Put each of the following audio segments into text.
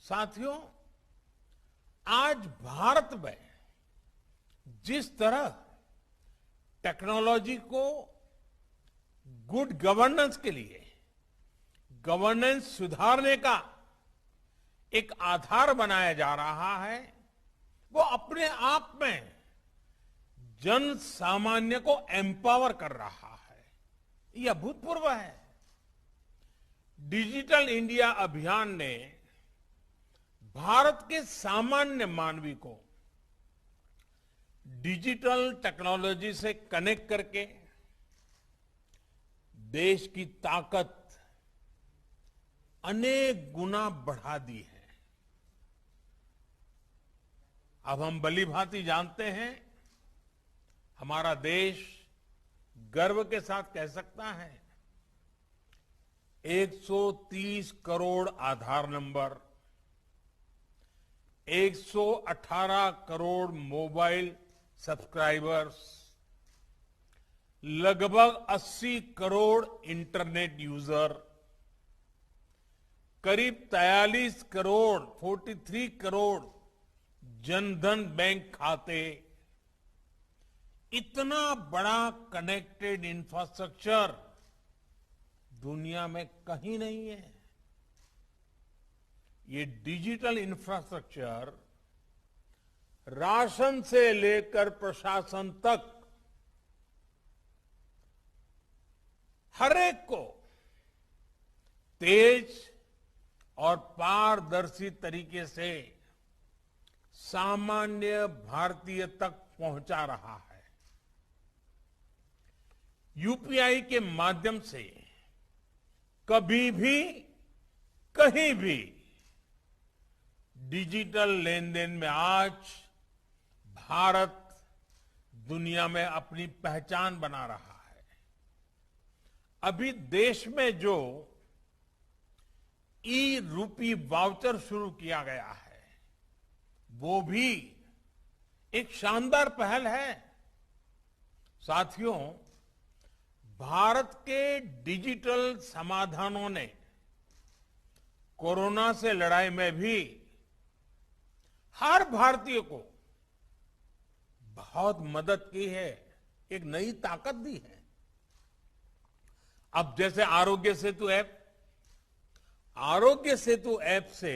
साथियों, आज भारत में जिस तरह टेक्नोलॉजी को गुड गवर्नेंस के लिए, गवर्नेंस सुधारने का एक आधार बनाया जा रहा है, वो अपने आप में जन सामान्य को एम्पावर कर रहा है। यह अभूतपूर्व है। डिजिटल इंडिया अभियान ने भारत के सामान्य मानवी को डिजिटल टेक्नोलॉजी से कनेक्ट करके देश की ताकत अनेक गुना बढ़ा दी है। अब हम भलीभांति जानते हैं, हमारा देश गर्व के साथ कह सकता है 130 करोड़ आधार नंबर, 118 करोड़ मोबाइल सब्सक्राइबर्स, लगभग 80 करोड़ इंटरनेट यूजर, करीब 43 करोड़ 43 करोड़ जनधन बैंक खाते, इतना बड़ा कनेक्टेड इंफ्रास्ट्रक्चर दुनिया में कहीं नहीं है। ये डिजिटल इंफ्रास्ट्रक्चर राशन से लेकर प्रशासन तक हर एक को तेज और पारदर्शी तरीके से सामान्य भारतीय तक पहुंचा रहा है। यूपीआई के माध्यम से कभी भी कहीं भी डिजिटल लेन देन में आज भारत दुनिया में अपनी पहचान बना रहा है। अभी देश में जो ई रूपी वाउचर शुरू किया गया है, वो भी एक शानदार पहल है। साथियों, भारत के डिजिटल समाधानों ने कोरोना से लड़ाई में भी हर भारतीय को बहुत मदद की है, एक नई ताकत दी है। अब जैसे आरोग्य सेतु ऐप से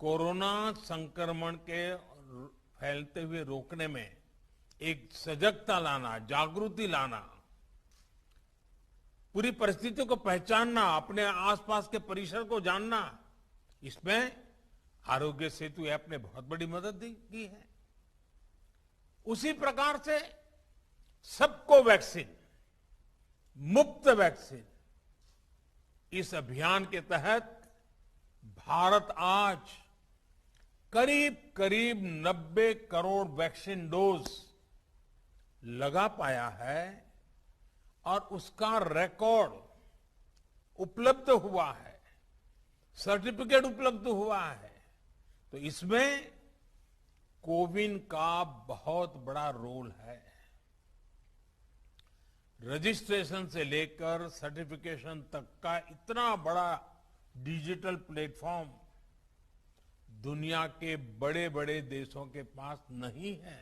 कोरोना संक्रमण के फैलते हुए रोकने में एक सजगता लाना, जागृति लाना, पूरी परिस्थितियों को पहचानना, अपने आसपास के परिसर को जानना, इसमें आरोग्य सेतु ऐप ने बहुत बड़ी मदद की है। उसी प्रकार से सबको वैक्सीन, मुफ्त वैक्सीन, इस अभियान के तहत भारत आज करीब करीब 90 करोड़ वैक्सीन डोज लगा पाया है और उसका रिकॉर्ड उपलब्ध हुआ है, सर्टिफिकेट उपलब्ध हुआ है। तो इसमें कोविन का बहुत बड़ा रोल है। रजिस्ट्रेशन से लेकर सर्टिफिकेशन तक का इतना बड़ा डिजिटल प्लेटफॉर्म दुनिया के बड़े बड़े देशों के पास नहीं है।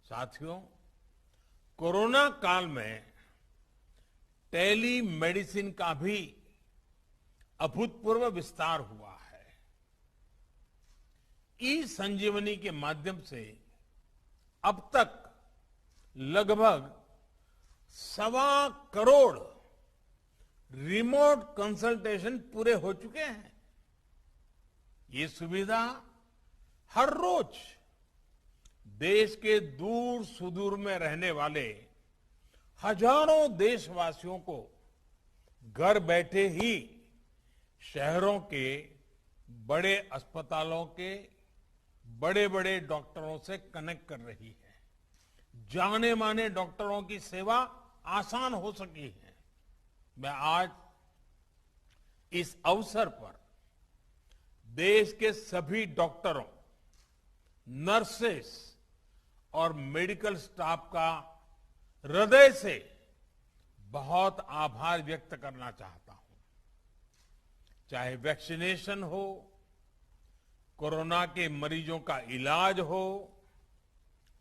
साथियों, कोरोना काल में टेली मेडिसिन का भी अभूतपूर्व विस्तार हुआ है। ई संजीवनी के माध्यम से अब तक लगभग 1.25 करोड़ रिमोट कंसल्टेशन पूरे हो चुके हैं। ये सुविधा हर रोज देश के दूर सुदूर में रहने वाले हजारों देशवासियों को घर बैठे ही शहरों के बड़े अस्पतालों के बड़े बड़े डॉक्टरों से कनेक्ट कर रही है। जाने माने डॉक्टरों की सेवा आसान हो सकी है। मैं आज इस अवसर पर देश के सभी डॉक्टरों, नर्सेस और मेडिकल स्टाफ का हृदय से बहुत आभार व्यक्त करना चाहता हूं। चाहे वैक्सीनेशन हो, कोरोना के मरीजों का इलाज हो,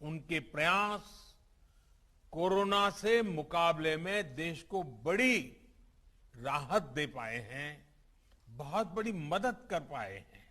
उनके प्रयास कोरोना से मुकाबले में देश को बड़ी राहत दे पाए हैं, बहुत बड़ी मदद कर पाए हैं।